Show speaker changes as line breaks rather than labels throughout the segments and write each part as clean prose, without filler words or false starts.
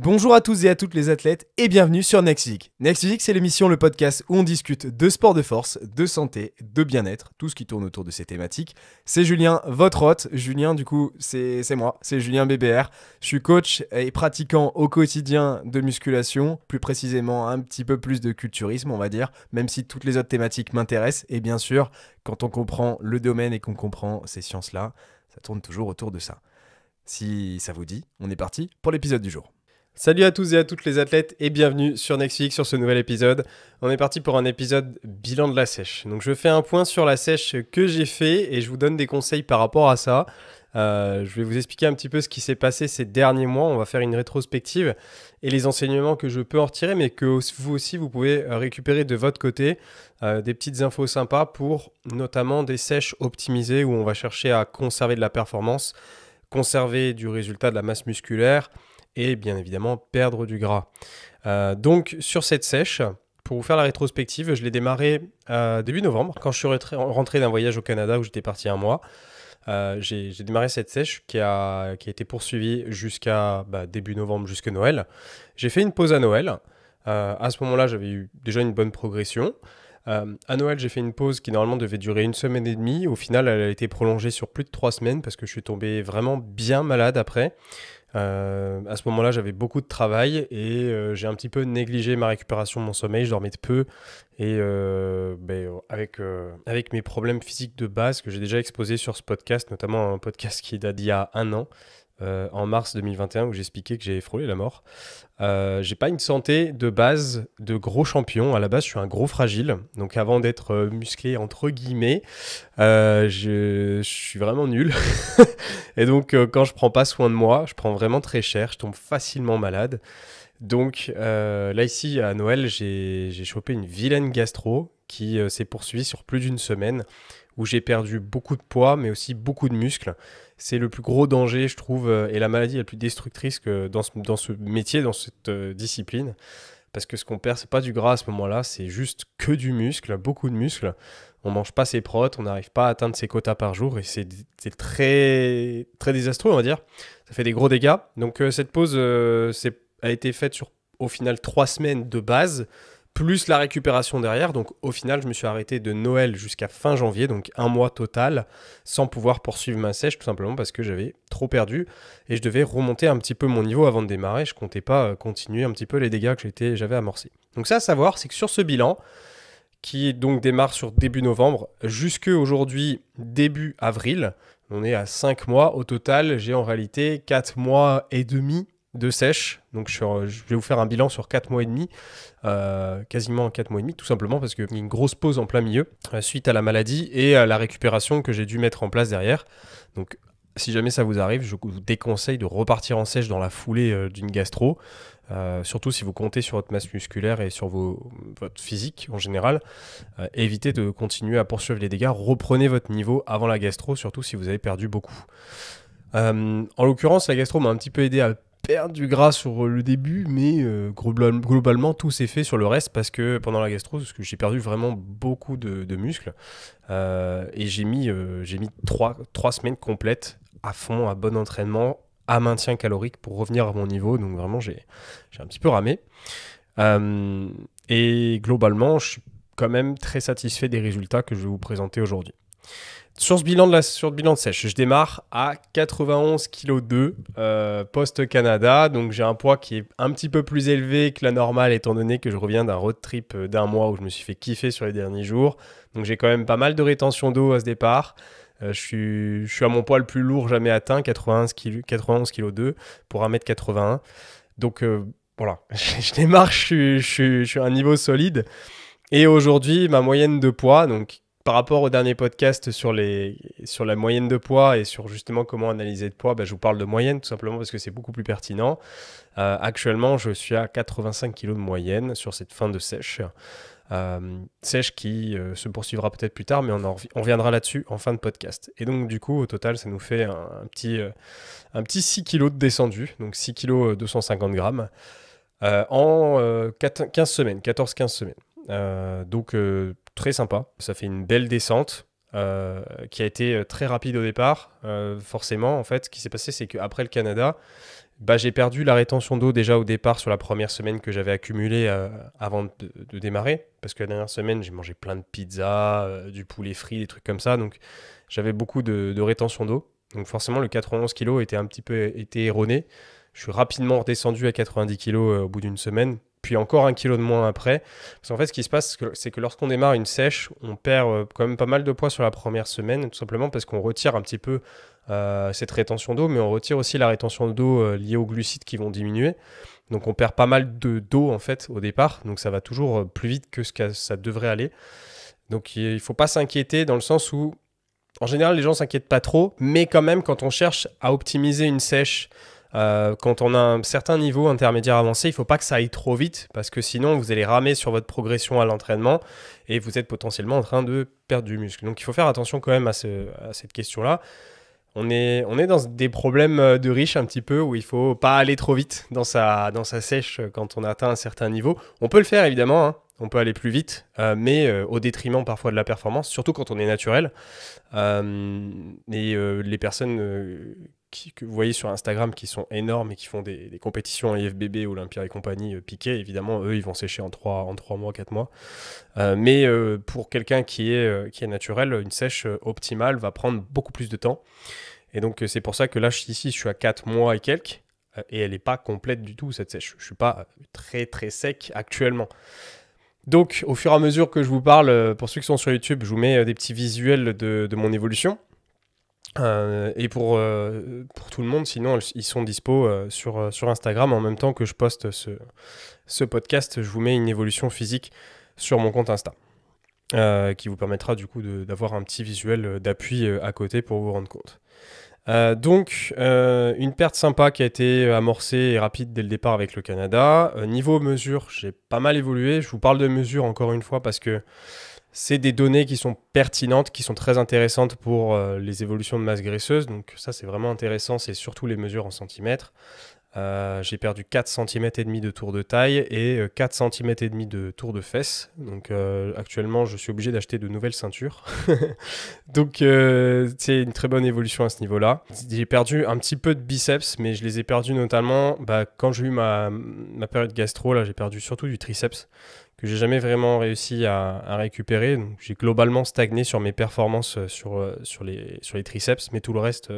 Bonjour à tous et à toutes les athlètes et bienvenue sur Next Physique. Next Physique, c'est l'émission, le podcast où on discute de sport de force, de santé, de bien-être, tout ce qui tourne autour de ces thématiques. C'est Julien, votre hôte. Julien, du coup, c'est moi, c'est Julien BBR. Je suis coach et pratiquant au quotidien de musculation, plus précisément un petit peu plus de culturisme, on va dire, même si toutes les autres thématiques m'intéressent. Et bien sûr, quand on comprend le domaine et qu'on comprend ces sciences-là, ça tourne toujours autour de ça. Si ça vous dit, on est parti pour l'épisode du jour. Salut à tous et à toutes les athlètes et bienvenue sur Next Physique sur ce nouvel épisode. On est parti pour un épisode bilan de la sèche. Donc je fais un point sur la sèche que j'ai fait et je vous donne des conseils par rapport à ça. Je vais vous expliquer un petit peu ce qui s'est passé ces derniers mois. On va faire une rétrospective et les enseignements que je peux en retirer, mais que vous aussi vous pouvez récupérer de votre côté. Des petites infos sympas pour notamment des sèches optimisées où on va chercher à conserver de la performance, conserver du résultat de la masse musculaire, et bien évidemment perdre du gras. Donc sur cette sèche, pour vous faire la rétrospective, je l'ai démarré début novembre, quand je suis rentré d'un voyage au Canada où j'étais parti un mois. J'ai démarré cette sèche qui a été poursuivie jusqu'à début novembre, jusqu'à Noël. J'ai fait une pause à Noël. À ce moment-là, j'avais eu déjà une bonne progression. À Noël, j'ai fait une pause qui normalement devait durer 1 semaine et demie. Au final, elle a été prolongée sur plus de 3 semaines parce que je suis tombé vraiment bien malade après. À ce moment-là, j'avais beaucoup de travail et j'ai un petit peu négligé ma récupération, mon sommeil, je dormais de peu et avec mes problèmes physiques de base que j'ai déjà exposés sur ce podcast, notamment un podcast qui date d'il y a 1 an, en mars 2021, où j'expliquais que j'ai frôlé la mort. J'ai pas une santé de base de gros champion. À la base, je suis un gros fragile. Donc avant d'être musclé, entre guillemets, je suis vraiment nul. Et donc quand je prends pas soin de moi, je prends vraiment très cher. Je tombe facilement malade. Donc là ici, à Noël, j'ai chopé une vilaine gastro qui s'est poursuivie sur plus d'1 semaine, où j'ai perdu beaucoup de poids, mais aussi beaucoup de muscles. C'est le plus gros danger, je trouve, et la maladie la plus destructrice que dans ce métier, dans cette discipline. Parce que ce qu'on perd, c'est pas du gras à ce moment-là, c'est juste que du muscle, beaucoup de muscles. On mange pas ses protes, on n'arrive pas à atteindre ses quotas par jour, et c'est très, très désastreux, on va dire. Ça fait des gros dégâts. Donc cette pause a été faite sur, au final, 3 semaines de base, plus la récupération derrière. Donc au final, je me suis arrêté de Noël jusqu'à fin janvier, donc 1 mois total, sans pouvoir poursuivre ma sèche, tout simplement parce que j'avais trop perdu et je devais remonter un petit peu mon niveau avant de démarrer. Je comptais pas continuer un petit peu les dégâts que j'avais amorcés. Donc ça à savoir, c'est que sur ce bilan, qui donc démarre sur début novembre, jusque aujourd'hui début avril, on est à 5 mois. Au total, j'ai en réalité 4 mois et demi de sèche. Donc je vais vous faire un bilan sur 4 mois et demi, quasiment 4 mois et demi, tout simplement parce qu'il y a une grosse pause en plein milieu suite à la maladie et à la récupération que j'ai dû mettre en place derrière. Donc si jamais ça vous arrive, je vous déconseille de repartir en sèche dans la foulée d'une gastro, surtout si vous comptez sur votre masse musculaire et sur votre physique en général. Évitez de continuer à poursuivre les dégâts, reprenez votre niveau avant la gastro, surtout si vous avez perdu beaucoup. En l'occurrence, la gastro m'a un petit peu aidé à perdre du gras sur le début, mais globalement tout s'est fait sur le reste parce que pendant la gastro, parce que j'ai perdu vraiment beaucoup de muscles et j'ai mis 3 semaines complètes à fond, à bon entraînement, à maintien calorique pour revenir à mon niveau. Donc vraiment j'ai un petit peu ramé et globalement je suis quand même très satisfait des résultats que je vais vous présenter aujourd'hui. Sur le bilan de sèche, je démarre à 91,2 kg post-Canada. Donc j'ai un poids qui est un petit peu plus élevé que la normale étant donné que je reviens d'un road trip d'1 mois où je me suis fait kiffer sur les derniers jours. Donc j'ai quand même pas mal de rétention d'eau à ce départ. Je suis à mon poids le plus lourd jamais atteint, 91,2 kg pour 1m81. Donc voilà, je démarre, je suis à un niveau solide. Et aujourd'hui, ma moyenne de poids, donc par rapport au dernier podcast sur la moyenne de poids et sur justement comment analyser de poids, je vous parle de moyenne tout simplement parce que c'est beaucoup plus pertinent. Actuellement, je suis à 85 kg de moyenne sur cette fin de sèche. Sèche qui se poursuivra peut-être plus tard, mais on reviendra là-dessus en fin de podcast. Et donc du coup, au total, ça nous fait un petit 6 kg de descendu, donc 6 kg 250 grammes en 14-15 semaines. Donc très sympa, ça fait une belle descente qui a été très rapide au départ. Forcément, en fait, ce qui s'est passé, c'est qu'après le Canada, Bah, j'ai perdu la rétention d'eau déjà au départ sur la première semaine que j'avais accumulée avant de démarrer. Parce que la dernière semaine, j'ai mangé plein de pizzas, du poulet frit, des trucs comme ça. Donc j'avais beaucoup de rétention d'eau. Donc forcément, le 91 kg était un petit peu été erroné. Je suis rapidement redescendu à 90 kg au bout d'une semaine. Puis encore 1 kg de moins après. Parce qu'en fait, ce qui se passe, c'est que lorsqu'on démarre une sèche, on perd quand même pas mal de poids sur la première semaine, tout simplement parce qu'on retire un petit peu cette rétention d'eau, mais on retire aussi la rétention d'eau liée aux glucides qui vont diminuer. Donc on perd pas mal d'eau en fait au départ, donc ça va toujours plus vite que ce que ça devrait aller. Donc il ne faut pas s'inquiéter dans le sens où, en général, les gens s'inquiètent pas trop, mais quand même, quand on cherche à optimiser une sèche, quand on a un certain niveau intermédiaire avancé, il ne faut pas que ça aille trop vite, parce que sinon, vous allez ramer sur votre progression à l'entraînement et vous êtes potentiellement en train de perdre du muscle. Donc il faut faire attention quand même à cette question-là. On est dans des problèmes de riches un petit peu où il ne faut pas aller trop vite dans sa sèche quand on a atteint un certain niveau. On peut le faire évidemment, hein. On peut aller plus vite, mais au détriment parfois de la performance, surtout quand on est naturel. Les personnes que vous voyez sur Instagram qui sont énormes et qui font des compétitions en IFBB, Olympia et compagnie, Piqué, évidemment, eux, ils vont sécher en 3 mois, 4 mois. Mais pour quelqu'un qui est naturel, une sèche optimale va prendre beaucoup plus de temps. Et donc, c'est pour ça que là, ici, je suis à 4 mois et quelques, et elle n'est pas complète du tout, cette sèche. Je ne suis pas très, très sec actuellement. Donc, au fur et à mesure que je vous parle, pour ceux qui sont sur YouTube, je vous mets des petits visuels de mon évolution. Et pour tout le monde, sinon, ils sont dispo sur Instagram. En même temps que je poste ce podcast, je vous mets une évolution physique sur mon compte Insta, qui vous permettra du coup d'avoir un petit visuel d'appui à côté pour vous rendre compte. Donc, une perte sympa qui a été amorcée et rapide dès le départ avec le Canada. Niveau mesure, j'ai pas mal évolué. Je vous parle de mesure encore une fois parce que c'est des données qui sont pertinentes, qui sont très intéressantes pour les évolutions de masse graisseuse. Donc ça, c'est vraiment intéressant. C'est surtout les mesures en centimètres. J'ai perdu 4,5 cm de tour de taille et 4,5 cm de tour de fesses. Donc actuellement, je suis obligé d'acheter de nouvelles ceintures. Donc c'est une très bonne évolution à ce niveau-là. J'ai perdu un petit peu de biceps, mais je les ai perdus notamment quand j'ai eu ma période gastro. Là, j'ai perdu surtout du triceps que j'ai jamais vraiment réussi à récupérer. Donc j'ai globalement stagné sur mes performances sur les triceps, mais tout le reste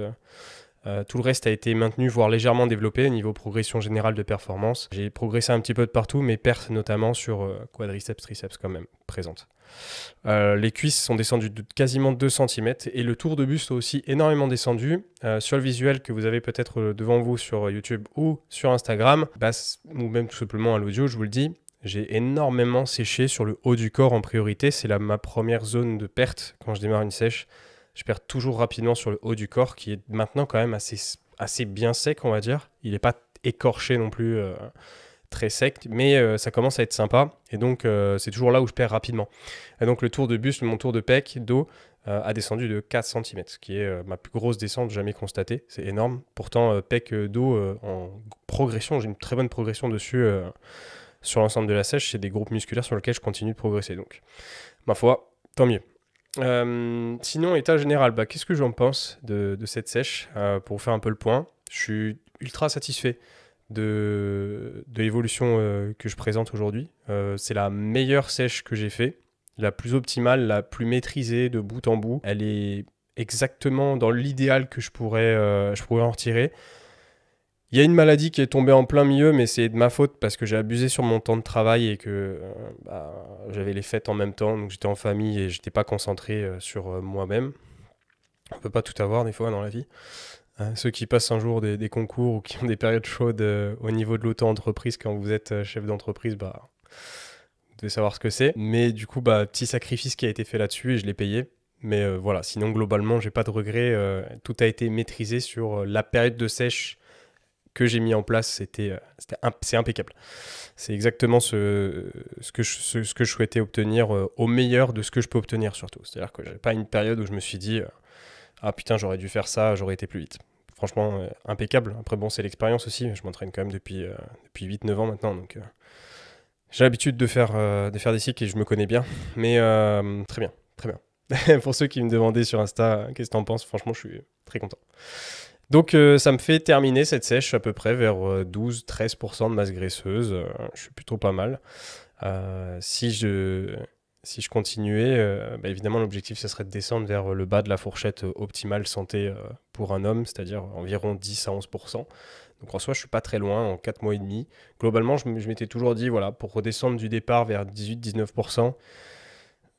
a été maintenu, voire légèrement développé niveau progression générale de performance. J'ai progressé un petit peu de partout, mais pertes notamment sur quadriceps, triceps quand même présentes. Les cuisses sont descendues de quasiment 2 cm et le tour de buste a aussi énormément descendu. Sur le visuel que vous avez peut-être devant vous sur YouTube ou sur Instagram, ou même tout simplement à l'audio, je vous le dis, j'ai énormément séché sur le haut du corps en priorité. C'est ma première zone de perte quand je démarre une sèche. Je perds toujours rapidement sur le haut du corps qui est maintenant quand même assez bien sec, on va dire. Il n'est pas écorché non plus très sec, mais ça commence à être sympa. Et donc, c'est toujours là où je perds rapidement. Et donc, le tour de buste, mon tour de pec, dos, a descendu de 4 cm, ce qui est ma plus grosse descente jamais constatée. C'est énorme. Pourtant, pec, dos, en progression, j'ai une très bonne progression dessus sur l'ensemble de la sèche. C'est des groupes musculaires sur lesquels je continue de progresser. Donc, ma foi, tant mieux. Sinon, état général, qu'est-ce que j'en pense de cette sèche pour vous faire un peu le point. Je suis ultra satisfait de l'évolution que je présente aujourd'hui. C'est la meilleure sèche que j'ai fait, la plus optimale, la plus maîtrisée de bout en bout. Elle est exactement dans l'idéal que je pourrais en retirer. Il y a une maladie qui est tombée en plein milieu, mais c'est de ma faute parce que j'ai abusé sur mon temps de travail et que j'avais les fêtes en même temps, donc j'étais en famille et j'étais pas concentré sur moi-même. On peut pas tout avoir des fois dans la vie. Ceux qui passent un jour des concours ou qui ont des périodes chaudes au niveau de l'auto-entreprise quand vous êtes chef d'entreprise, vous devez savoir ce que c'est. Mais du coup, petit sacrifice qui a été fait là-dessus et je l'ai payé. Mais voilà, sinon globalement, j'ai pas de regrets. Tout a été maîtrisé sur la période de sèche que j'ai mis en place, c'est impeccable. C'est exactement ce que je souhaitais obtenir au meilleur de ce que je peux obtenir surtout. C'est-à-dire que j'avais pas une période où je me suis dit ah putain j'aurais dû faire ça, j'aurais été plus vite. Franchement impeccable. Après bon c'est l'expérience aussi, je m'entraîne quand même depuis 8-9 ans maintenant donc j'ai l'habitude de faire des cycles et je me connais bien. Mais très bien. Pour ceux qui me demandaient sur Insta qu'est-ce que t'en penses, franchement je suis très content. Donc ça me fait terminer cette sèche à peu près vers 12-13% de masse graisseuse. Je suis plutôt pas mal. Si je continuais, bah, évidemment l'objectif ce serait de descendre vers le bas de la fourchette optimale santé pour un homme, c'est-à-dire environ 10 à 11%. Donc en soi je suis pas très loin en 4 mois et demi. Globalement je m'étais toujours dit voilà, pour redescendre du départ vers 18-19%,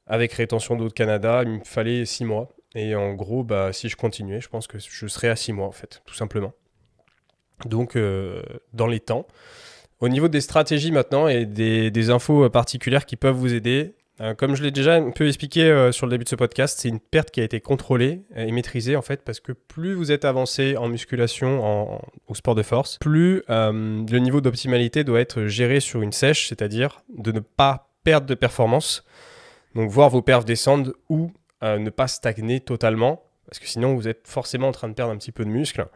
avec rétention d'eau de Canada, il me fallait 6 mois. Et en gros, bah, si je continuais, je pense que je serais à 6 mois, en fait, tout simplement. Donc, dans les temps. Au niveau des stratégies maintenant et des infos particulières qui peuvent vous aider, comme je l'ai déjà un peu expliqué sur le début de ce podcast, c'est une perte qui a été contrôlée et maîtrisée, en fait, parce que plus vous êtes avancé en musculation, au sport de force, plus le niveau d'optimalité doit être géré sur une sèche, c'est-à-dire de ne pas perdre de performance. Donc voir vos perfs descendre ou ne pas stagner totalement, parce que sinon vous êtes forcément en train de perdre un petit peu de muscle.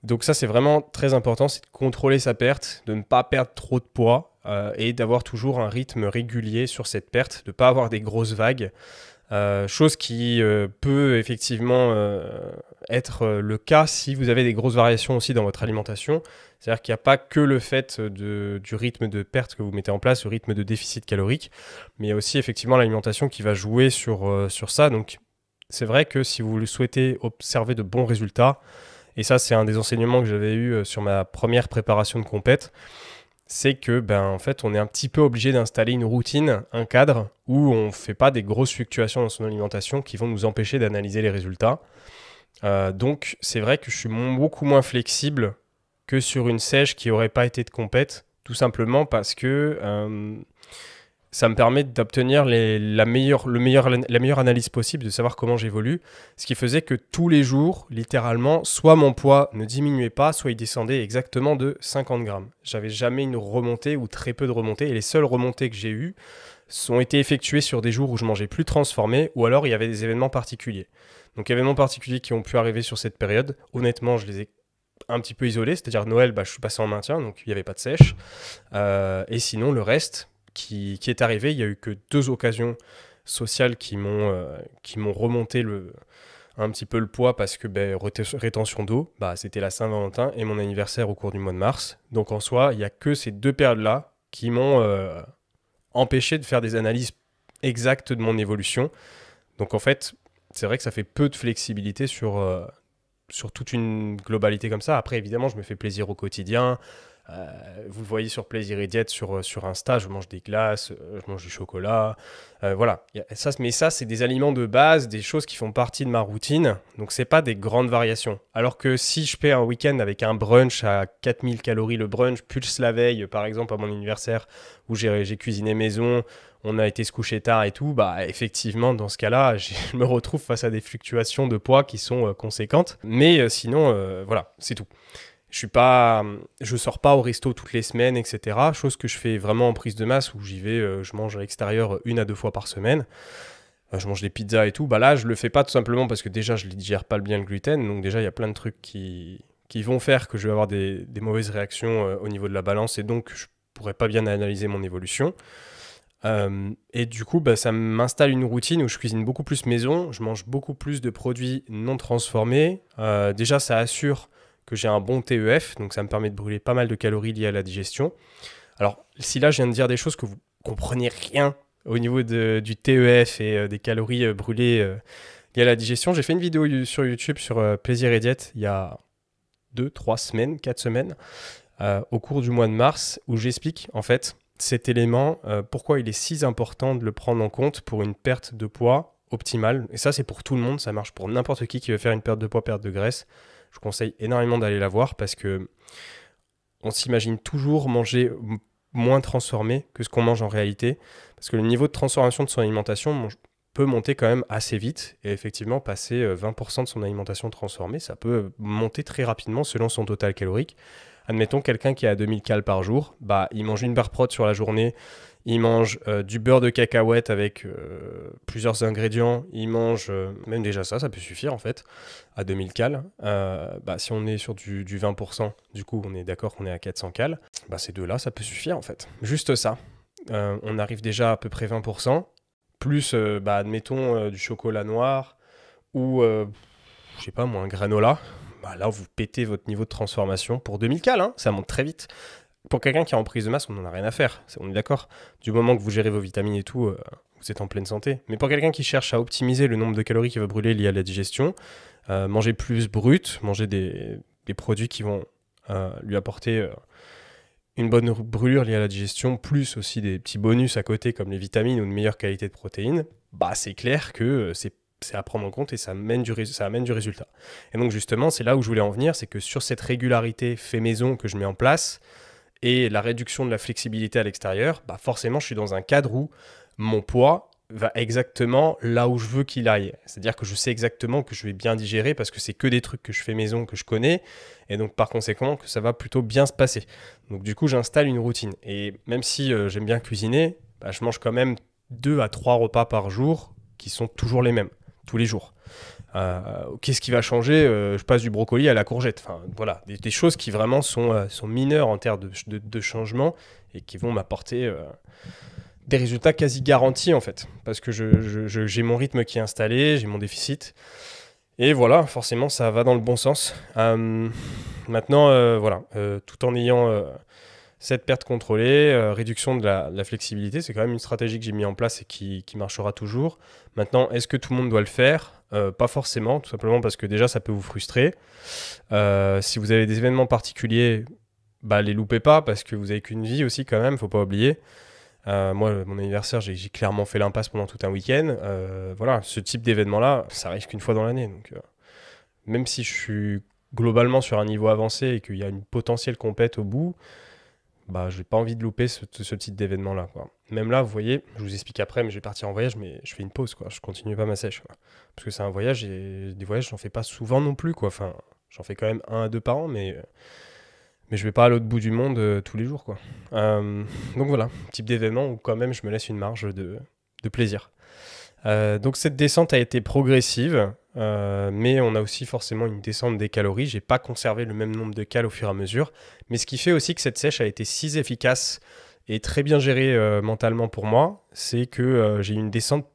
Donc ça c'est vraiment très important, c'est de contrôler sa perte, de ne pas perdre trop de poids et d'avoir toujours un rythme régulier sur cette perte, de ne pas avoir des grosses vagues. Chose qui peut effectivement être le cas si vous avez des grosses variations aussi dans votre alimentation. C'est-à-dire qu'il n'y a pas que le fait du rythme de perte que vous mettez en place, le rythme de déficit calorique, mais il y a aussi effectivement l'alimentation qui va jouer sur ça. Donc c'est vrai que si vous souhaitez observer de bons résultats, et ça c'est un des enseignements que j'avais eu sur ma première préparation de compète, c'est que en fait, on est un petit peu obligé d'installer une routine, un cadre où on ne fait pas des grosses fluctuations dans son alimentation qui vont nous empêcher d'analyser les résultats. Donc, c'est vrai que je suis beaucoup moins flexible que sur une sèche qui n'aurait pas été de compète, tout simplement parce que ça me permet d'obtenir la meilleure analyse possible, de savoir comment j'évolue. Ce qui faisait que tous les jours, littéralement, soit mon poids ne diminuait pas, soit il descendait exactement de 50 grammes. J'avais jamais une remontée ou très peu de remontées. Et les seules remontées que j'ai eues ont été effectuées sur des jours où je mangeais plus transformé ou alors il y avait des événements particuliers. Donc événements particuliers qui ont pu arriver sur cette période, honnêtement, je les ai un petit peu isolés. C'est-à-dire Noël, je suis passé en maintien, donc il n'y avait pas de sèche. Et sinon, le reste qui est arrivé, il n'y a eu que 2 occasions sociales qui m'ont remonté un petit peu le poids parce que rétention d'eau, c'était la Saint-Valentin et mon anniversaire au cours du mois de mars. Donc en soi, il n'y a que ces 2 périodes-là qui m'ont empêché de faire des analyses exactes de mon évolution. Donc en fait, c'est vrai que ça fait peu de flexibilité sur toute une globalité comme ça. Après, évidemment, je me fais plaisir au quotidien. Vous le voyez sur Plaisir et Diète sur Insta, je mange des glaces, je mange du chocolat. Voilà. Mais ça, c'est des aliments de base, des choses qui font partie de ma routine. Donc, c'est pas des grandes variations. Alors que si je fais un week-end avec un brunch à 4000 calories, le brunch plus la veille, par exemple, à mon anniversaire, où j'ai cuisiné maison, on a été se coucher tard et tout, effectivement, dans ce cas-là, je me retrouve face à des fluctuations de poids qui sont conséquentes. Mais sinon, voilà, c'est tout. Je sors pas au resto toutes les semaines, etc. Chose que je fais vraiment en prise de masse où j'y vais, je mange à l'extérieur 1 à 2 fois par semaine. Je mange des pizzas et tout. Là, je le fais pas tout simplement parce que déjà, je ne digère pas bien le gluten. Donc déjà, il y a plein de trucs qui vont faire que je vais avoir des mauvaises réactions au niveau de la balance et donc je pourrais pas bien analyser mon évolution. Et du coup, ça m'installe une routine où je cuisine beaucoup plus maison. Je mange beaucoup plus de produits non transformés. Déjà, ça assure que j'ai un bon TEF, donc ça me permet de brûler pas mal de calories liées à la digestion. Alors, si là, je viens de dire des choses que vous comprenez rien au niveau du TEF et des calories brûlées liées à la digestion, j'ai fait une vidéo sur YouTube sur Plaisir et Diète il y a 4 semaines, au cours du mois de mars, où j'explique en fait cet élément, pourquoi il est si important de le prendre en compte pour une perte de poids optimale. Et ça, c'est pour tout le monde, ça marche pour n'importe qui veut faire une perte de poids, perte de graisse. Je conseille énormément d'aller la voir parce que on s'imagine toujours manger moins transformé que ce qu'on mange en réalité. Parce que le niveau de transformation de son alimentation peut monter quand même assez vite. Et effectivement, passer 20% de son alimentation transformée, ça peut monter très rapidement selon son total calorique. Admettons quelqu'un qui a 2000 calories par jour, il mange une barre prot sur la journée, il mange du beurre de cacahuète avec plusieurs ingrédients, il mange même déjà ça peut suffire en fait, à 2000 calories. Si on est sur du 20%, du coup on est d'accord qu'on est à 400 calories, ces deux-là ça peut suffire en fait. Juste ça, on arrive déjà à peu près 20%, plus admettons du chocolat noir ou je sais pas moi un granola. bah là, vous pétez votre niveau de transformation pour 2000 cales, hein, ça monte très vite. Pour quelqu'un qui est en prise de masse, on n'en a rien à faire, on est d'accord. Du moment que vous gérez vos vitamines et tout, vous êtes en pleine santé. Mais pour quelqu'un qui cherche à optimiser le nombre de calories qu'il va brûler lié à la digestion, manger plus brut, manger des produits qui vont lui apporter une bonne brûlure liée à la digestion, plus aussi des petits bonus à côté comme les vitamines ou une meilleure qualité de protéines, bah c'est clair que c'est à prendre en compte et ça amène du résultat. Et donc justement, c'est là où je voulais en venir, c'est que sur cette régularité fait maison que je mets en place et la réduction de la flexibilité à l'extérieur, bah forcément je suis dans un cadre où mon poids va exactement là où je veux qu'il aille. C'est-à-dire que je sais exactement que je vais bien digérer parce que c'est que des trucs que je fais maison, que je connais, et donc par conséquent que ça va plutôt bien se passer. Donc du coup j'installe une routine. Et même si j'aime bien cuisiner, bah, je mange quand même 2 à 3 repas par jour qui sont toujours les mêmes, tous les jours. Qu'est-ce qui va changer? Je passe du brocoli à la courgette. Enfin, voilà, des choses qui vraiment sont mineures en termes de changement et qui vont m'apporter des résultats quasi garantis en fait. Parce que j'ai mon rythme qui est installé, j'ai mon déficit. Et voilà, forcément, ça va dans le bon sens. Maintenant, voilà, tout en ayant cette perte contrôlée, réduction de la flexibilité, c'est quand même une stratégie que j'ai mis en place et qui marchera toujours. Maintenant, est-ce que tout le monde doit le faire? Pas forcément, tout simplement parce que déjà, ça peut vous frustrer. Si vous avez des événements particuliers, bah, les loupez pas parce que vous avez qu'une vie aussi quand même, faut pas oublier. Moi, mon anniversaire, j'ai clairement fait l'impasse pendant tout un week-end. Voilà, ce type d'événement-là, ça arrive qu'une fois dans l'année. Donc, même si je suis globalement sur un niveau avancé et qu'il y a une potentielle compète au bout, bah, je n'ai pas envie de louper ce type d'événement-là, quoi. Même là, vous voyez, je vous explique après, mais je vais partir en voyage, mais je fais une pause, quoi. Je continue pas ma sèche, quoi. Parce que c'est un voyage et des voyages, j'en fais pas souvent non plus, quoi. Enfin, j'en fais quand même 1 à 2 par an, mais je vais pas à l'autre bout du monde tous les jours, quoi. Donc voilà, type d'événement où quand même je me laisse une marge de plaisir. Donc cette descente a été progressive, mais on a aussi forcément une descente des calories. J'ai pas conservé le même nombre de cales au fur et à mesure, mais ce qui fait aussi que cette sèche a été si efficace et très bien gérée mentalement pour moi, c'est que j'ai une descente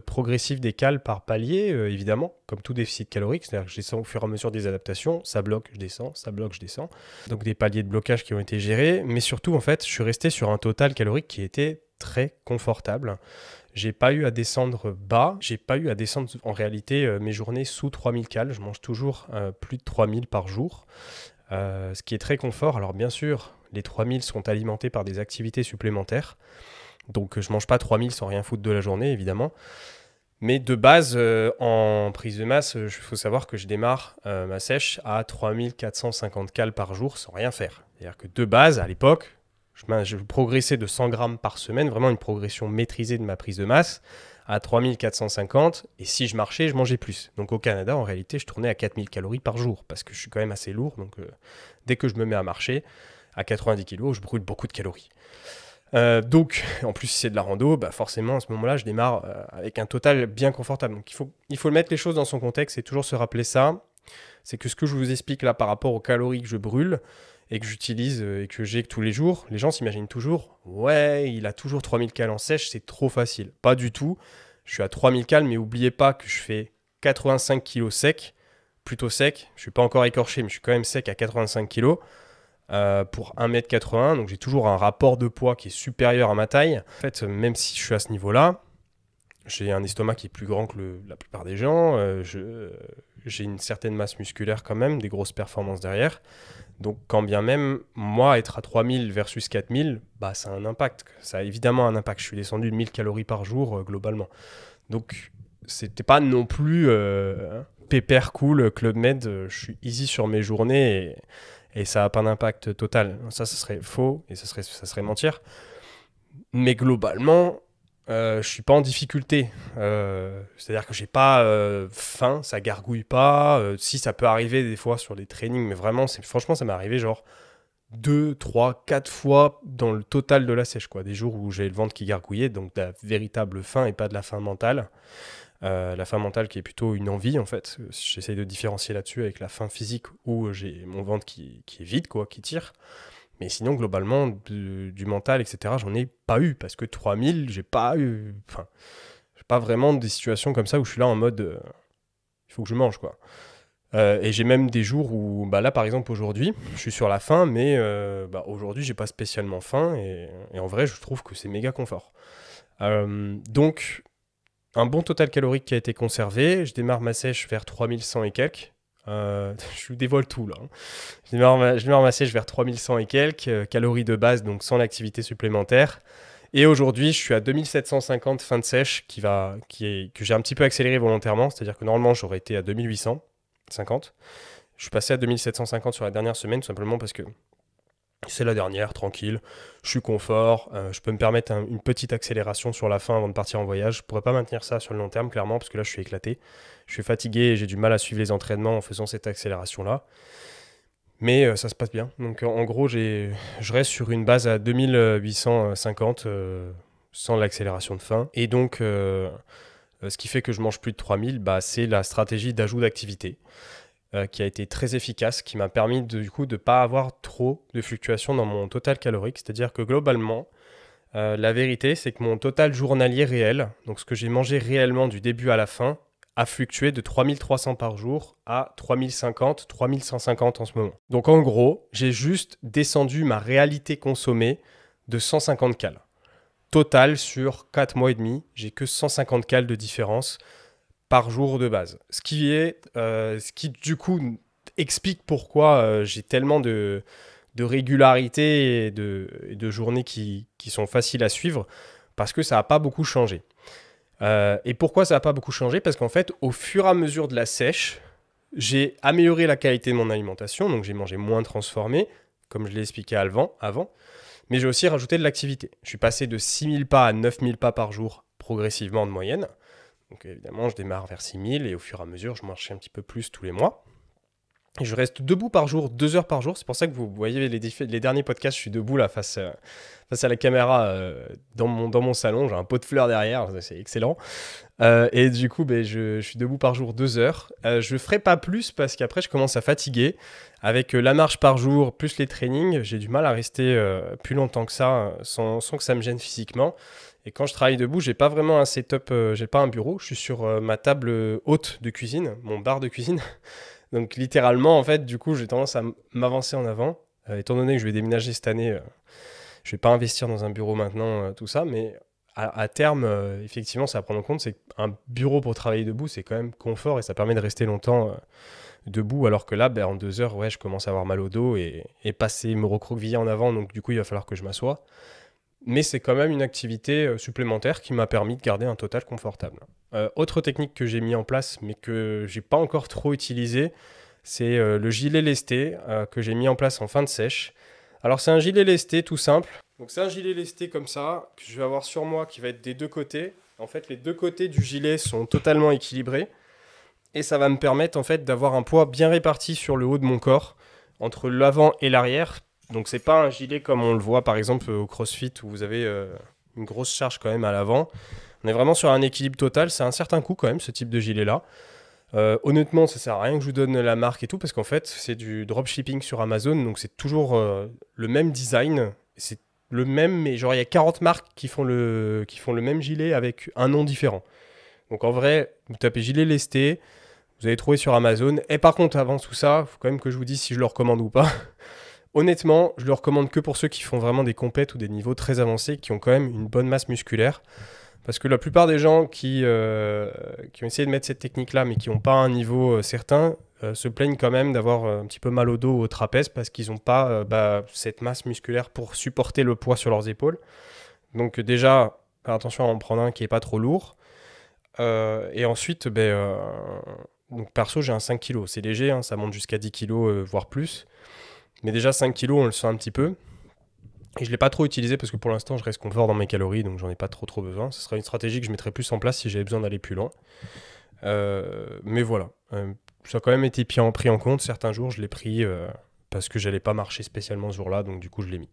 progressive des cales par palier, évidemment, comme tout déficit calorique, c'est-à-dire que je descends au fur et à mesure des adaptations, ça bloque, je descends, ça bloque, je descends. Donc des paliers de blocage qui ont été gérés, mais surtout en fait, je suis resté sur un total calorique qui était très confortable. J'ai pas eu à descendre bas, j'ai pas eu à descendre en réalité mes journées sous 3000 cales, je mange toujours plus de 3000 par jour, ce qui est très confort. Alors bien sûr, les 3000 sont alimentés par des activités supplémentaires, donc je mange pas 3000 sans rien foutre de la journée évidemment. Mais de base, en prise de masse, il faut savoir que je démarre ma sèche à 3450 cales par jour sans rien faire. C'est-à-dire que de base, à l'époque, je progressais de 100 grammes par semaine, vraiment une progression maîtrisée de ma prise de masse, à 3450. Et si je marchais, je mangeais plus. Donc au Canada, en réalité, je tournais à 4000 calories par jour, parce que je suis quand même assez lourd. Donc dès que je me mets à marcher, à 90 kg, je brûle beaucoup de calories. Donc, en plus, si c'est de la rando, bah forcément, à ce moment-là, je démarre avec un total bien confortable. Donc, il faut mettre les choses dans son contexte et toujours se rappeler ça. C'est que ce que je vous explique là par rapport aux calories que je brûle et que j'utilise et que j'ai tous les jours, les gens s'imaginent toujours, ouais, il a toujours 3000 cales en sèche, c'est trop facile. Pas du tout. Je suis à 3000 cales, mais n'oubliez pas que je fais 85 kg sec, plutôt sec. Je ne suis pas encore écorché, mais je suis quand même sec à 85 kg. Pour 1m80, donc j'ai toujours un rapport de poids qui est supérieur à ma taille. En fait, même si je suis à ce niveau-là, j'ai un estomac qui est plus grand que la plupart des gens, j'ai une certaine masse musculaire quand même, des grosses performances derrière. Donc quand bien même, moi, être à 3000 versus 4000, bah, ça a un impact. Ça a évidemment un impact. Je suis descendu de 1000 calories par jour globalement. Donc c'était pas non plus pépère cool, Club Med, je suis easy sur mes journées et ça n'a pas d'impact total. Ça serait faux et ça serait mentir. Mais globalement, je ne suis pas en difficulté. C'est-à-dire que j'ai pas faim, ça gargouille pas. Si, ça peut arriver des fois sur des trainings, mais vraiment, franchement, ça m'est arrivé genre 2, 3, 4 fois dans le total de la sèche, quoi. Des jours où j'ai le ventre qui gargouillait, donc de la véritable faim et pas de la faim mentale. La faim mentale qui est plutôt une envie en fait. J'essaye de différencier là-dessus avec la faim physique où j'ai mon ventre qui est vide, quoi, qui tire. Mais sinon, globalement, du mental, etc., j'en ai pas eu parce que 3000, j'ai pas eu. J'ai pas vraiment des situations comme ça où je suis là en mode il faut que je mange, quoi. Et j'ai même des jours où, là par exemple aujourd'hui, je suis sur la faim, mais aujourd'hui j'ai pas spécialement faim, et en vrai je trouve que c'est méga confort. Donc un bon total calorique qui a été conservé, je démarre ma sèche vers 3100 et quelques. Je vous dévoile tout là, hein. Je démarre ma sèche vers 3100 et quelques, calories de base, donc sans l'activité supplémentaire. Et aujourd'hui, je suis à 2750 fin de sèche, que j'ai un petit peu accéléré volontairement, c'est-à-dire que normalement j'aurais été à 2850. Je suis passé à 2750 sur la dernière semaine, tout simplement parce que c'est la dernière, tranquille, je suis confort, je peux me permettre une petite accélération sur la fin avant de partir en voyage. Je pourrais pas maintenir ça sur le long terme, clairement, parce que là je suis éclaté. Je suis fatigué et j'ai du mal à suivre les entraînements en faisant cette accélération-là. Mais ça se passe bien. Donc en gros, je reste sur une base à 2850 sans l'accélération de fin. Et donc, ce qui fait que je mange plus de 3000, c'est la stratégie d'ajout d'activité qui a été très efficace, qui m'a permis du coup de ne pas avoir trop de fluctuations dans mon total calorique. C'est-à-dire que globalement, la vérité, c'est que mon total journalier réel, donc ce que j'ai mangé réellement du début à la fin, a fluctué de 3300 par jour à 3050, 3150 en ce moment. Donc en gros, j'ai juste descendu ma réalité consommée de 150 cales. Total sur 4 mois et demi, j'ai que 150 cales de différence par jour de base. Ce qui du coup explique pourquoi j'ai tellement de régularité et de journées qui sont faciles à suivre, parce que ça n'a pas beaucoup changé. Et pourquoi ça n'a pas beaucoup changé? Parce qu'en fait, au fur et à mesure de la sèche, j'ai amélioré la qualité de mon alimentation, donc j'ai mangé moins transformé, comme je l'ai expliqué avant, mais j'ai aussi rajouté de l'activité. Je suis passé de 6000 pas à 9000 pas par jour, progressivement de moyenne. Donc évidemment, je démarre vers 6000 et au fur et à mesure, je marche un petit peu plus tous les mois. Et je reste debout par jour, 2 heures par jour. C'est pour ça que vous voyez les derniers podcasts, je suis debout là face à la caméra dans mon salon. J'ai un pot de fleurs derrière, c'est excellent. Et du coup, je suis debout par jour 2 heures. Je ne ferai pas plus parce qu'après, je commence à fatiguer. Avec la marche par jour plus les trainings, j'ai du mal à rester plus longtemps que ça sans que ça me gêne physiquement. Et quand je travaille debout, j'ai pas vraiment un setup, j'ai pas un bureau. Je suis sur ma table haute de cuisine, mon bar de cuisine. Donc littéralement, en fait, du coup, j'ai tendance à m'avancer en avant. Étant donné que je vais déménager cette année, je vais pas investir dans un bureau maintenant, tout ça, mais à terme, effectivement, ça à prendre en compte, c'est qu'un bureau pour travailler debout, c'est quand même confort et ça permet de rester longtemps debout, alors que là, en 2 heures, ouais, je commence à avoir mal au dos et passer, me recroqueviller en avant, donc du coup, il va falloir que je m'assoie. Mais c'est quand même une activité supplémentaire qui m'a permis de garder un total confortable. Autre technique que j'ai mis en place, mais que j'ai pas encore trop utilisé, c'est le gilet lesté que j'ai mis en place en fin de sèche. Alors c'est un gilet lesté tout simple. Donc c'est un gilet lesté comme ça, que je vais avoir sur moi, qui va être des deux côtés. En fait, les deux côtés du gilet sont totalement équilibrés. Et ça va me permettre en fait d'avoir un poids bien réparti sur le haut de mon corps, entre l'avant et l'arrière. Donc c'est pas un gilet comme on le voit par exemple au CrossFit où vous avez une grosse charge quand même à l'avant. On est vraiment sur un équilibre total. C'est un certain coût quand même ce type de gilet-là. Honnêtement, ça sert à rien que je vous donne la marque et tout parce qu'en fait c'est du dropshipping sur Amazon, donc c'est toujours le même design. C'est le même, mais genre il y a 40 marques qui font le même gilet avec un nom différent. Donc en vrai, vous tapez gilet lesté, vous allez trouver sur Amazon. Et par contre, avant tout ça, il faut quand même que je vous dise si je le recommande ou pas. Honnêtement, je le recommande que pour ceux qui font vraiment des compètes ou des niveaux très avancés, qui ont quand même une bonne masse musculaire. Parce que la plupart des gens qui ont essayé de mettre cette technique-là, mais qui n'ont pas un niveau certain, se plaignent quand même d'avoir un petit peu mal au dos ou au trapèze parce qu'ils n'ont pas cette masse musculaire pour supporter le poids sur leurs épaules. Donc déjà, faire attention à en prendre un qui n'est pas trop lourd. Et ensuite, donc perso, j'ai un 5 kg. C'est léger, hein, ça monte jusqu'à 10 kg, voire plus. Mais déjà 5 kg, on le sent un petit peu. Et je ne l'ai pas trop utilisé parce que pour l'instant, je reste confort dans mes calories, donc j'en ai pas trop besoin. Ce sera une stratégie que je mettrai plus en place si j'avais besoin d'aller plus loin. Mais voilà. Ça a quand même été pris en compte. Certains jours, je l'ai pris parce que j'allais pas marcher spécialement ce jour-là, donc du coup, je l'ai mis.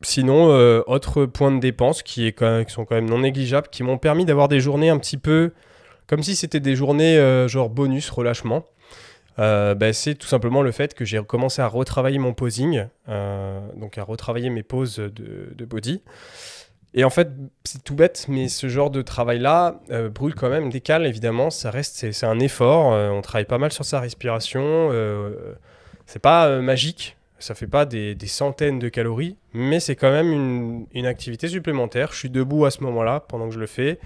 Sinon, autres points de dépense qui sont quand même non négligeables, qui m'ont permis d'avoir des journées un petit peu comme si c'était des journées genre bonus, relâchement. C'est tout simplement le fait que j'ai commencé à retravailler mon posing, donc à retravailler mes poses de body. Et en fait, c'est tout bête, mais ce genre de travail-là brûle quand même des cales, évidemment. Ça reste, c'est un effort. On travaille pas mal sur sa respiration. C'est pas magique. Ça fait pas des centaines de calories, mais c'est quand même une activité supplémentaire. Je suis debout à ce moment-là pendant que je le fais.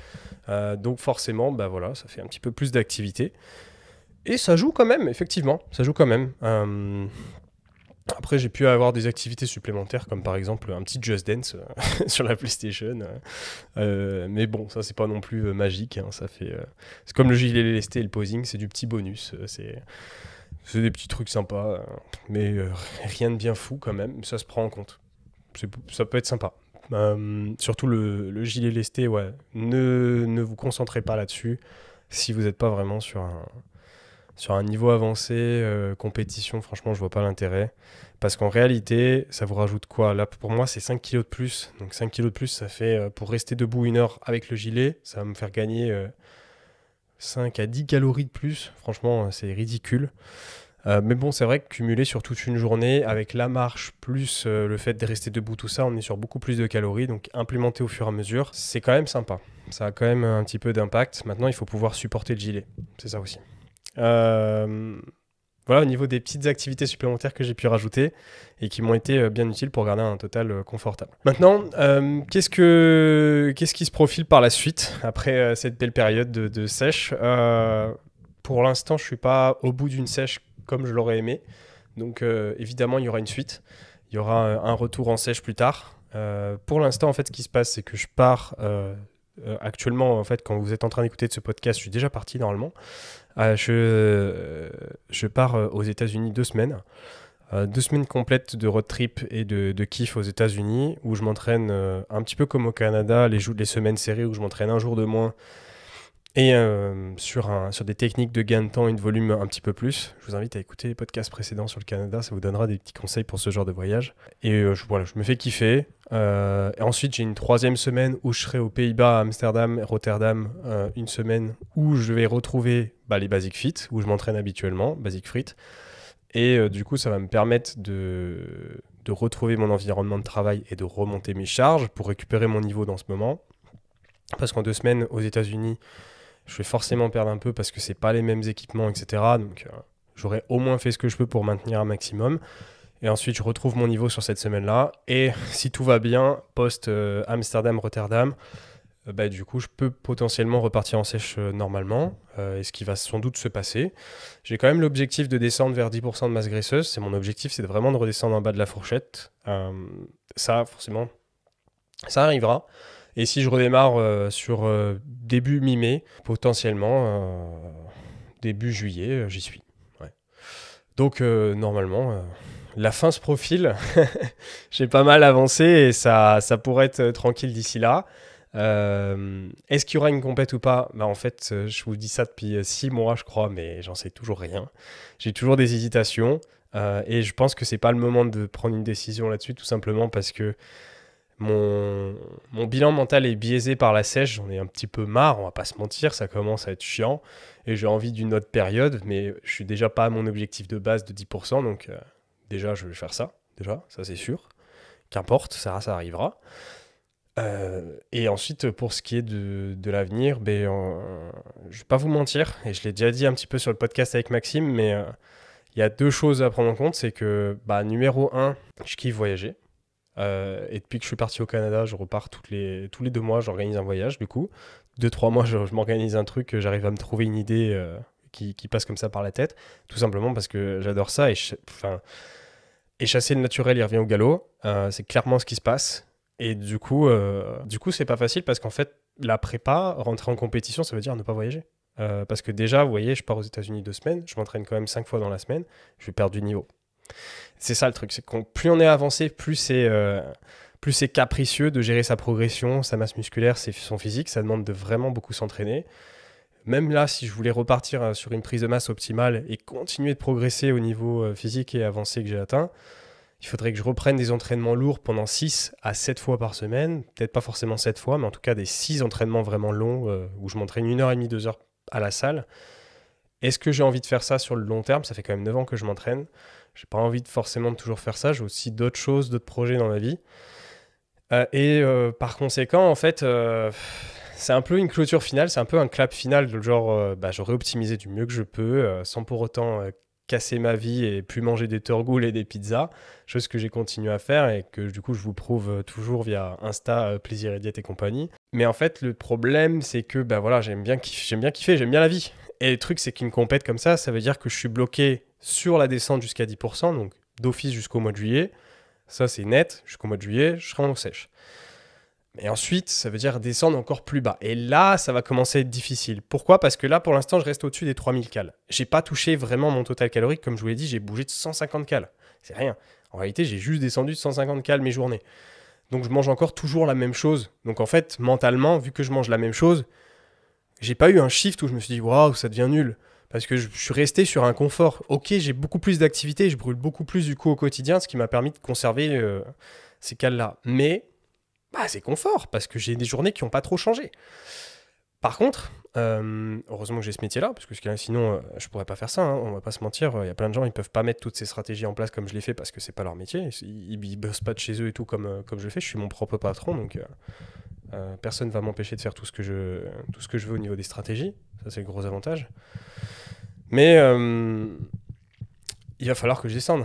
Donc forcément, bah voilà, ça fait un petit peu plus d'activité. Et ça joue quand même, effectivement. Ça joue quand même. Après, j'ai pu avoir des activités supplémentaires, comme par exemple un petit Just Dance sur la PlayStation. Mais bon, ça, c'est pas non plus magique. Hein, ça fait, c'est comme le gilet lesté et le posing, c'est du petit bonus. C'est des petits trucs sympas, mais rien de bien fou quand même. Ça se prend en compte. Ça peut être sympa. Surtout le gilet lesté, ouais. Ne vous concentrez pas là-dessus si vous n'êtes pas vraiment sur un niveau avancé, compétition, franchement, je vois pas l'intérêt. Parce qu'en réalité, ça vous rajoute quoi? Là, pour moi, c'est 5 kilos de plus. Donc 5 kilos de plus, ça fait, pour rester debout 1 heure avec le gilet, ça va me faire gagner 5 à 10 calories de plus. Franchement, c'est ridicule. Mais bon, c'est vrai que cumulé sur toute une journée, avec la marche, plus le fait de rester debout, tout ça, on est sur beaucoup plus de calories. Donc implémenter au fur et à mesure, c'est quand même sympa. Ça a quand même un petit peu d'impact. Maintenant, il faut pouvoir supporter le gilet. C'est ça aussi. Voilà, au niveau des petites activités supplémentaires que j'ai pu rajouter et qui m'ont été bien utiles pour garder un total confortable. Maintenant, qu'est-ce qui se profile par la suite après cette belle période de sèche? Pour l'instant, je ne suis pas au bout d'une sèche comme je l'aurais aimé. Donc évidemment, il y aura une suite. Il y aura un retour en sèche plus tard. Pour l'instant, en fait, ce qui se passe, c'est que je pars actuellement, en fait, quand vous êtes en train d'écouter de ce podcast, je suis déjà parti normalement. Je pars aux États-Unis 2 semaines. 2 semaines complètes de road trip et de kiff aux États-Unis où je m'entraîne un petit peu comme au Canada, les semaines serrées où je m'entraîne un jour de moins et sur des techniques de gain de temps et de volume un petit peu plus. Je vous invite à écouter les podcasts précédents sur le Canada, ça vous donnera des petits conseils pour ce genre de voyage. Et voilà, je me fais kiffer. Et ensuite, j'ai une 3e semaine où je serai aux Pays-Bas, à Amsterdam, Rotterdam, 1 semaine où je vais retrouver les Basic Fit, où je m'entraîne habituellement, Basic Fit. Et du coup, ça va me permettre de retrouver mon environnement de travail et de remonter mes charges pour récupérer mon niveau dans ce moment. Parce qu'en 2 semaines, aux États-Unis, je vais forcément perdre un peu parce que c'est pas les mêmes équipements, etc. Donc, j'aurai au moins fait ce que je peux pour maintenir un maximum. Et ensuite, je retrouve mon niveau sur cette semaine-là. Et si tout va bien, post-Amsterdam-Rotterdam, du coup, je peux potentiellement repartir en sèche normalement. Et ce qui va sans doute se passer. J'ai quand même l'objectif de descendre vers 10% de masse graisseuse. C'est mon objectif, c'est vraiment de redescendre en bas de la fourchette. Ça, forcément, ça arrivera. Et si je redémarre sur début mi-mai, potentiellement début juillet, j'y suis. Ouais. Donc normalement, la fin se profile. J'ai pas mal avancé et ça pourrait être tranquille d'ici là. Est-ce qu'il y aura une compète ou pas? En fait, je vous dis ça depuis 6 mois, je crois, mais j'en sais toujours rien. J'ai toujours des hésitations et je pense que c'est pas le moment de prendre une décision là-dessus, tout simplement parce que mon bilan mental est biaisé par la sèche, j'en ai un petit peu marre, on va pas se mentir, ça commence à être chiant et j'ai envie d'une autre période, mais je suis déjà pas à mon objectif de base de 10%, donc déjà je vais faire ça, ça c'est sûr. Qu'importe, ça arrivera. Et ensuite, pour ce qui est de l'avenir, je vais pas vous mentir, et je l'ai déjà dit un petit peu sur le podcast avec Maxime, mais il y a 2 choses à prendre en compte, c'est que numéro 1, je kiffe voyager. Et depuis que je suis parti au Canada, je repars tous les 2 mois, j'organise un voyage du coup. 2-3 mois, je m'organise un truc, j'arrive à me trouver une idée qui passe comme ça par la tête. Tout simplement parce que j'adore ça et chasser le naturel, il revient au galop. C'est clairement ce qui se passe. Et du coup, c'est pas facile parce qu'en fait, la prépa, rentrer en compétition, ça veut dire ne pas voyager. Parce que déjà, vous voyez, je pars aux États-Unis 2 semaines, je m'entraîne quand même 5 fois dans la semaine, je vais perdre du niveau. C'est ça le truc, c'est que plus on est avancé, plus c'est capricieux de gérer sa progression, sa masse musculaire, son physique. Ça demande de vraiment beaucoup s'entraîner. Même là, si je voulais repartir sur une prise de masse optimale et continuer de progresser au niveau physique et avancé que j'ai atteint, il faudrait que je reprenne des entraînements lourds pendant 6 à 7 fois par semaine. Peut-être pas forcément 7 fois, mais en tout cas des 6 entraînements vraiment longs où je m'entraîne 1h30, 2 heures à la salle. Est-ce que j'ai envie de faire ça sur le long terme? Ça fait quand même 9 ans que je m'entraîne. J'ai pas envie forcément de toujours faire ça. J'ai aussi d'autres choses, d'autres projets dans ma vie. Par conséquent, en fait, c'est un peu une clôture finale, c'est un peu un clap final, de genre, j'aurais optimisé du mieux que je peux, sans pour autant casser ma vie et plus manger des Turgoule et des pizzas, chose que j'ai continué à faire et que du coup je vous prouve toujours via Insta, Plaisir et Diète et compagnie. Mais en fait, le problème, c'est que voilà, j'aime bien kiffer, j'aime bien la vie. Et le truc, c'est qu'une compète comme ça veut dire que je suis bloqué sur la descente jusqu'à 10%, donc d'office jusqu'au mois de juillet. Ça, c'est net. Jusqu'au mois de juillet, je serai en sèche. Mais ensuite, ça veut dire descendre encore plus bas. Et là, ça va commencer à être difficile. Pourquoi? Parce que là, pour l'instant, je reste au-dessus des 3000 cales. J'ai pas touché vraiment mon total calorique. Comme je vous l'ai dit, j'ai bougé de 150 cales. C'est rien. En réalité, j'ai juste descendu de 150 cales mes journées. Donc, je mange encore toujours la même chose. Donc, en fait, mentalement, vu que je mange la même chose, j'ai pas eu un shift où je me suis dit, waouh, ça devient nul. Parce que je suis resté sur un confort. Ok, j'ai beaucoup plus d'activité, je brûle beaucoup plus du coup au quotidien, ce qui m'a permis de conserver ces cales-là. Mais c'est confort, parce que j'ai des journées qui n'ont pas trop changé. Par contre, heureusement que j'ai ce métier-là, parce que sinon, je pourrais pas faire ça, hein, on va pas se mentir. Il y a plein de gens, ils peuvent pas mettre toutes ces stratégies en place comme je l'ai fait, parce que c'est pas leur métier. Ils bossent pas de chez eux et tout comme je le fais. Je suis mon propre patron, donc personne va m'empêcher de faire tout ce que je veux au niveau des stratégies. Ça, c'est le gros avantage. Mais il va falloir que je descende.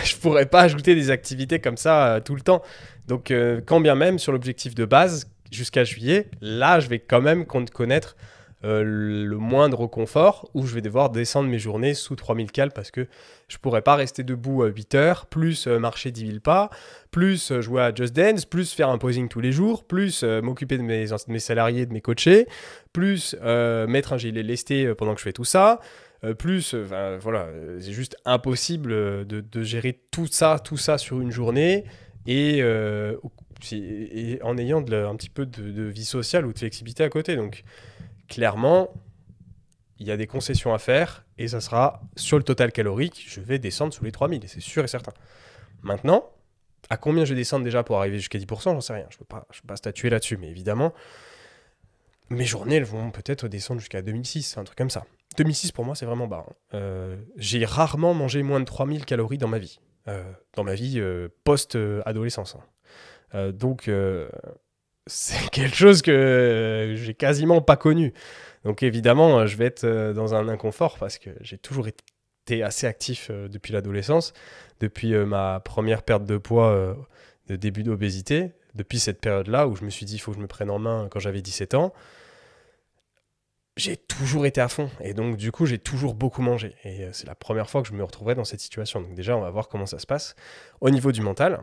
Je pourrais pas ajouter des activités comme ça tout le temps. Donc, quand bien même sur l'objectif de base, jusqu'à juillet, là, je vais quand même connaître le moindre confort où je vais devoir descendre mes journées sous 3000 cales parce que je pourrais pas rester debout à 8 heures, plus marcher 10 000 pas, plus jouer à Just Dance, plus faire un posing tous les jours, plus m'occuper de mes salariés, de mes coachés, plus mettre un gilet lesté pendant que je fais tout ça. Voilà, c'est juste impossible de gérer tout ça sur une journée et en ayant un petit peu de vie sociale ou de flexibilité à côté. Donc, clairement, il y a des concessions à faire et ça sera sur le total calorique, je vais descendre sous les 3000, c'est sûr et certain. Maintenant, à combien je vais descendre déjà pour arriver jusqu'à 10%, j'en sais rien. Je ne peux pas statuer là-dessus, mais évidemment, mes journées, elles vont peut-être descendre jusqu'à 2006, un truc comme ça. 2006, pour moi, c'est vraiment bas. J'ai rarement mangé moins de 3000 calories dans ma vie. Dans ma vie post-adolescence. Donc, c'est quelque chose que j'ai quasiment pas connu. Donc, évidemment, je vais être dans un inconfort parce que j'ai toujours été assez actif depuis l'adolescence, depuis ma première perte de poids de début d'obésité, depuis cette période-là où je me suis dit il faut que je me prenne en main quand j'avais 17 ans. J'ai toujours été à fond et donc du coup j'ai toujours beaucoup mangé et c'est la première fois que je me retrouverai dans cette situation. Donc déjà on va voir comment ça se passe au niveau du mental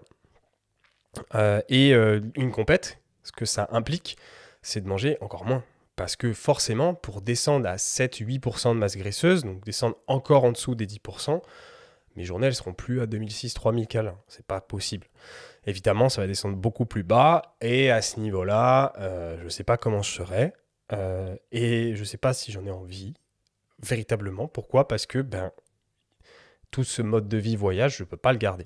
une compète, ce que ça implique c'est de manger encore moins parce que forcément pour descendre à 7-8% de masse graisseuse, donc descendre encore en dessous des 10%, mes journées elles seront plus à 2006-3000 cales, c'est pas possible. Évidemment ça va descendre beaucoup plus bas et à ce niveau-là je sais pas comment je serai. Et je sais pas si j'en ai envie, véritablement. Pourquoi? Parce que tout ce mode de vie voyage, je peux pas le garder.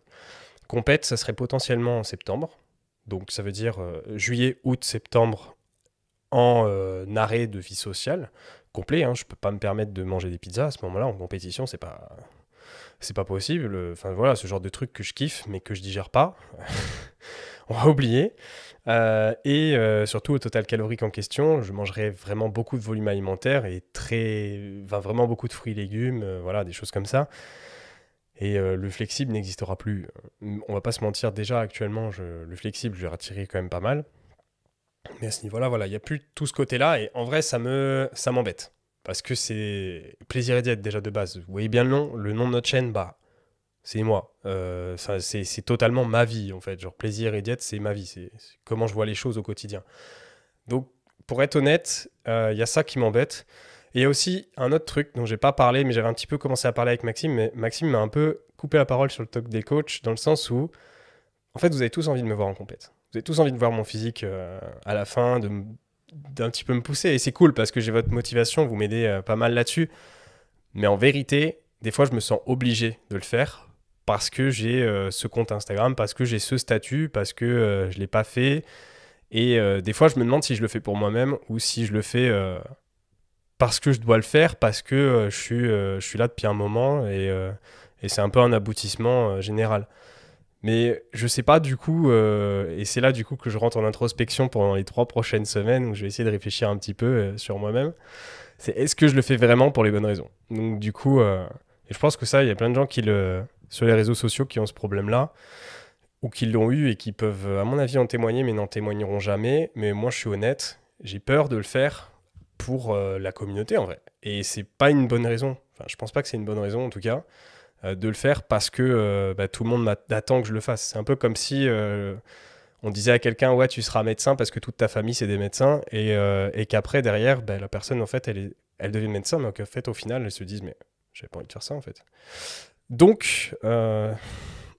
Compète, ça serait potentiellement en septembre. Donc ça veut dire juillet, août, septembre en arrêt de vie sociale complet. Je peux pas me permettre de manger des pizzas à ce moment-là. En compétition, c'est pas possible. Enfin voilà, ce genre de truc que je kiffe, mais que je digère pas. On va oublier. Surtout au total calorique en question, je mangerai vraiment beaucoup de volume alimentaire et vraiment beaucoup de fruits et légumes, voilà, des choses comme ça. Et le flexible n'existera plus. On va pas se mentir, déjà actuellement, le flexible, je l'ai retiré quand même pas mal. Mais à ce niveau-là, voilà, il n'y a plus tout ce côté-là. Et en vrai, ça m'embête. Parce que c'est Plaisir et Diète déjà de base. Vous voyez bien le nom de notre chaîne, c'est moi. C'est totalement ma vie, en fait. Genre, Plaisir et Diète, c'est ma vie. C'est comment je vois les choses au quotidien. Donc, pour être honnête, il y a ça qui m'embête. Et il y a aussi un autre truc dont j'ai pas parlé, mais j'avais un petit peu commencé à parler avec Maxime. Mais Maxime m'a un peu coupé la parole sur le talk des coachs, dans le sens où, en fait, vous avez tous envie de me voir en compète. Vous avez tous envie de voir mon physique à la fin, d'un petit peu me pousser. Et c'est cool parce que j'ai votre motivation, vous m'aidez pas mal là-dessus. Mais en vérité, des fois, je me sens obligé de le faire parce que j'ai ce compte Instagram, parce que j'ai ce statut, parce que je ne l'ai pas fait. Et des fois, je me demande si je le fais pour moi-même ou si je le fais parce que je dois le faire, parce que je suis là depuis un moment et c'est un peu un aboutissement général. Mais je sais pas du coup, et c'est là du coup que je rentre en introspection pendant les 3 prochaines semaines où je vais essayer de réfléchir un petit peu sur moi-même. C'est est-ce que je le fais vraiment pour les bonnes raisons? Donc du coup, et je pense que ça, il y a plein de gens sur les réseaux sociaux qui ont ce problème-là, ou qui l'ont eu et qui peuvent, à mon avis, en témoigner, mais n'en témoigneront jamais. Mais moi, je suis honnête, j'ai peur de le faire pour la communauté en vrai. Et c'est pas une bonne raison. Enfin, je pense pas que c'est une bonne raison en tout cas de le faire parce que tout le monde attend que je le fasse. C'est un peu comme si on disait à quelqu'un ouais tu seras médecin parce que toute ta famille c'est des médecins et qu'après derrière la personne en fait elle devient médecin mais en fait au final elle se dit mais j'avais pas envie de faire ça en fait. Donc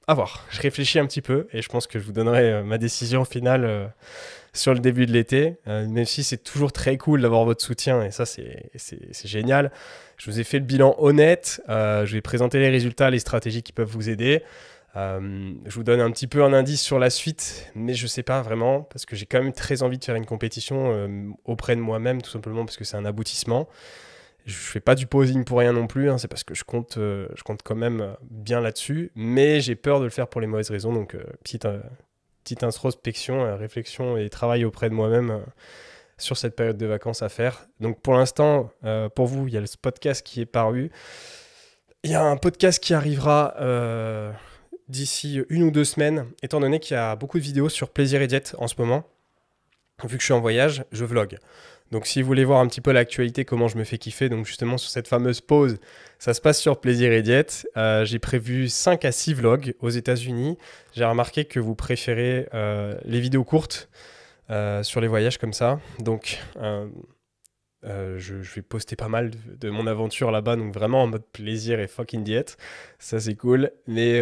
à voir. Je réfléchis un petit peu et je pense que je vous donnerai ma décision finale sur le début de l'été, même si c'est toujours très cool d'avoir votre soutien et ça c'est génial. Je vous ai fait le bilan honnête, je vais présenter les résultats, les stratégies qui peuvent vous aider. Je vous donne un petit peu un indice sur la suite, mais je sais pas vraiment parce que j'ai quand même très envie de faire une compétition auprès de moi-même, tout simplement parce que c'est un aboutissement. Je fais pas du posing pour rien non plus, hein, c'est parce que je compte quand même bien là-dessus, mais j'ai peur de le faire pour les mauvaises raisons, donc petite introspection, réflexion et travail auprès de moi-même sur cette période de vacances à faire. Donc pour l'instant, pour vous, il y a le podcast qui est paru. Il y a un podcast qui arrivera d'ici 1 ou 2 semaines, étant donné qu'il y a beaucoup de vidéos sur Plaisir et Diète en ce moment. Vu que je suis en voyage, je vlog. Donc si vous voulez voir un petit peu l'actualité, comment je me fais kiffer, donc justement sur cette fameuse pause, ça se passe sur Plaisir et Diète. J'ai prévu 5 à 6 vlogs aux États-Unis. J'ai remarqué que vous préférez les vidéos courtes sur les voyages comme ça. Donc je vais poster pas mal de mon aventure là-bas, donc vraiment en mode plaisir et fucking diète. Ça c'est cool. Mais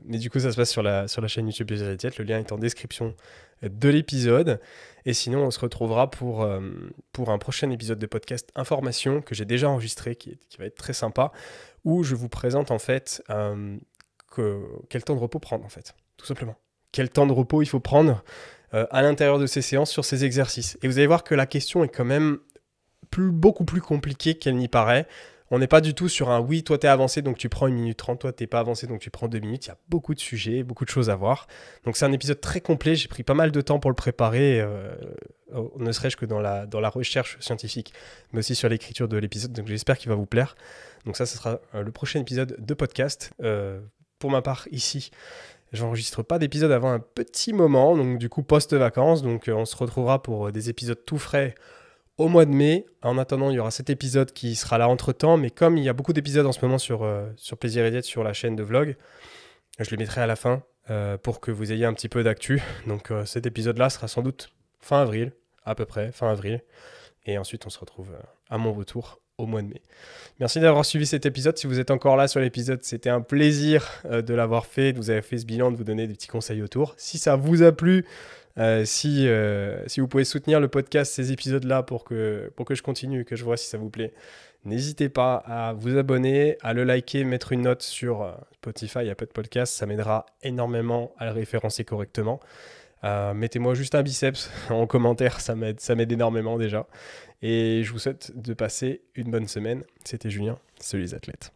du coup ça se passe sur la chaîne YouTube Plaisir et Diète. Le lien est en description de l'épisode. Et sinon on se retrouvera pour un prochain épisode de podcast Information que j'ai déjà enregistré, qui va être très sympa, où je vous présente en fait quel temps de repos prendre en fait, tout simplement. Quel temps de repos il faut prendre à l'intérieur de ces séances sur ces exercices. Et vous allez voir que la question est quand même beaucoup plus compliquée qu'elle n'y paraît. On n'est pas du tout sur un oui, toi t'es avancé donc tu prends 1 minute 30, toi t'es pas avancé donc tu prends 2 minutes. Il y a beaucoup de sujets, beaucoup de choses à voir. Donc c'est un épisode très complet, j'ai pris pas mal de temps pour le préparer, ne serait-ce que dans la recherche scientifique, mais aussi sur l'écriture de l'épisode, donc j'espère qu'il va vous plaire. Donc ça sera le prochain épisode de podcast. Pour ma part ici, j'enregistre pas d'épisode avant un petit moment, donc du coup post-vacances, donc on se retrouvera pour des épisodes tout frais au mois de mai. En attendant, il y aura cet épisode qui sera là entre-temps, mais comme il y a beaucoup d'épisodes en ce moment sur Plaisir et Diète sur la chaîne de vlog, je les mettrai à la fin pour que vous ayez un petit peu d'actu. Donc cet épisode-là sera sans doute fin avril, à peu près, fin avril. Et ensuite, on se retrouve à mon retour au mois de mai. Merci d'avoir suivi cet épisode. Si vous êtes encore là sur l'épisode, c'était un plaisir de l'avoir fait, de vous avoir fait ce bilan, de vous donner des petits conseils autour. Si ça vous a plu, si vous pouvez soutenir le podcast, ces épisodes-là, pour que je continue et que je vois si ça vous plaît, n'hésitez pas à vous abonner, à le liker, mettre une note sur Spotify, Apple Podcast. Ça m'aidera énormément à le référencer correctement. Mettez-moi juste un biceps en commentaire, ça m'aide énormément déjà. Et je vous souhaite de passer une bonne semaine. C'était Julien, salut les athlètes.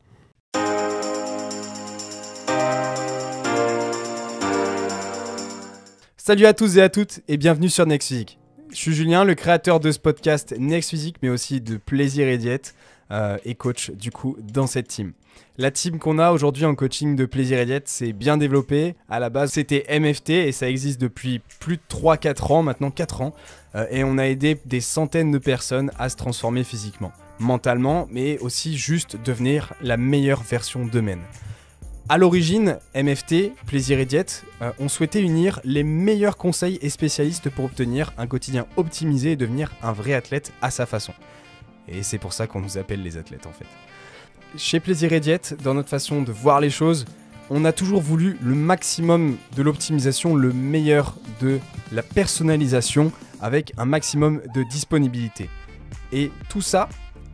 Salut à tous et à toutes et bienvenue sur Next Physique. Je suis Julien, le créateur de ce podcast Next Physique, mais aussi de Plaisir et Diète et coach du coup dans cette team. La team qu'on a aujourd'hui en coaching de Plaisir et Diète, c'est bien développé. À la base, c'était MFT et ça existe depuis plus de 3-4 ans, maintenant 4 ans. Et on a aidé des centaines de personnes à se transformer physiquement, mentalement, mais aussi juste devenir la meilleure version d'eux-mêmes. À l'origine, MFT, Plaisir et Diète, on souhaitait unir les meilleurs conseils et spécialistes pour obtenir un quotidien optimisé et devenir un vrai athlète à sa façon. Et c'est pour ça qu'on nous appelle les athlètes en fait. Chez Plaisir et Diète, dans notre façon de voir les choses, on a toujours voulu le maximum de l'optimisation, le meilleur de la personnalisation avec un maximum de disponibilité. Et tout ça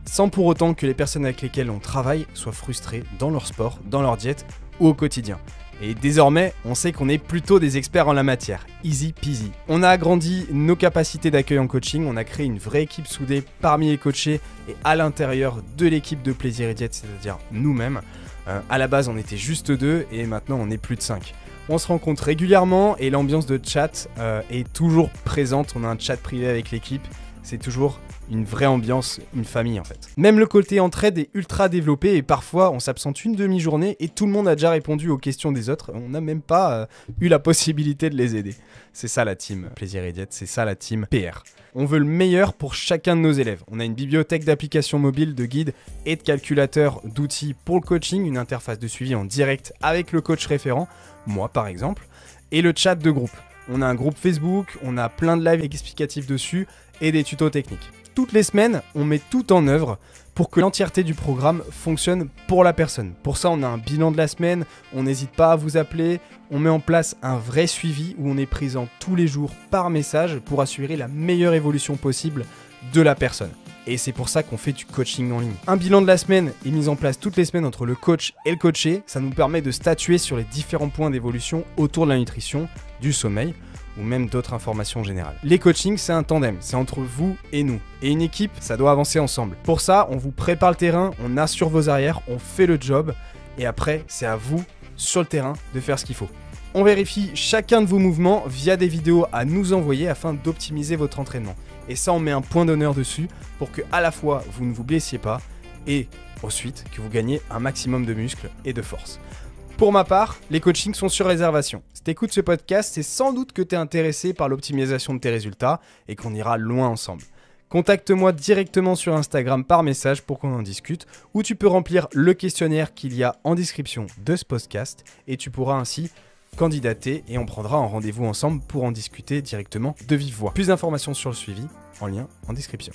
sans pour autant que les personnes avec lesquelles on travaille soient frustrées dans leur sport, dans leur diète ou au quotidien. Et désormais, on sait qu'on est plutôt des experts en la matière. Easy peasy. On a agrandi nos capacités d'accueil en coaching, on a créé une vraie équipe soudée parmi les coachés et à l'intérieur de l'équipe de Plaisir et Diète, c'est-à-dire nous-mêmes. À la base, on était juste 2 et maintenant on est plus de 5. On se rencontre régulièrement et l'ambiance de chat est toujours présente. On a un chat privé avec l'équipe. C'est toujours une vraie ambiance, une famille en fait. Même le côté entraide est ultra développé et parfois on s'absente une demi-journée et tout le monde a déjà répondu aux questions des autres. On n'a même pas eu la possibilité de les aider. C'est ça la team Plaisir et Diète, c'est ça la team PR. On veut le meilleur pour chacun de nos élèves. On a une bibliothèque d'applications mobiles, de guides et de calculateurs d'outils pour le coaching, une interface de suivi en direct avec le coach référent, moi par exemple, et le chat de groupe. On a un groupe Facebook, on a plein de lives explicatifs dessus et des tutos techniques. Toutes les semaines, on met tout en œuvre pour que l'entièreté du programme fonctionne pour la personne. Pour ça, on a un bilan de la semaine, on n'hésite pas à vous appeler, on met en place un vrai suivi où on est présent tous les jours par message pour assurer la meilleure évolution possible de la personne. Et c'est pour ça qu'on fait du coaching en ligne. Un bilan de la semaine est mis en place toutes les semaines entre le coach et le coaché. Ça nous permet de statuer sur les différents points d'évolution autour de la nutrition, du sommeil, ou même d'autres informations générales. Les coachings, c'est un tandem, c'est entre vous et nous. Et une équipe, ça doit avancer ensemble. Pour ça, on vous prépare le terrain, on assure vos arrières, on fait le job, et après, c'est à vous, sur le terrain, de faire ce qu'il faut. On vérifie chacun de vos mouvements via des vidéos à nous envoyer afin d'optimiser votre entraînement. Et ça, on met un point d'honneur dessus pour que à la fois, vous ne vous blessiez pas, et ensuite, que vous gagnez un maximum de muscles et de force. Pour ma part, les coachings sont sur réservation. Si tu écoutes ce podcast, c'est sans doute que tu es intéressé par l'optimisation de tes résultats et qu'on ira loin ensemble. Contacte-moi directement sur Instagram par message pour qu'on en discute, ou tu peux remplir le questionnaire qu'il y a en description de ce podcast et tu pourras ainsi candidater et on prendra un rendez-vous ensemble pour en discuter directement de vive voix. Plus d'informations sur le suivi en lien en description.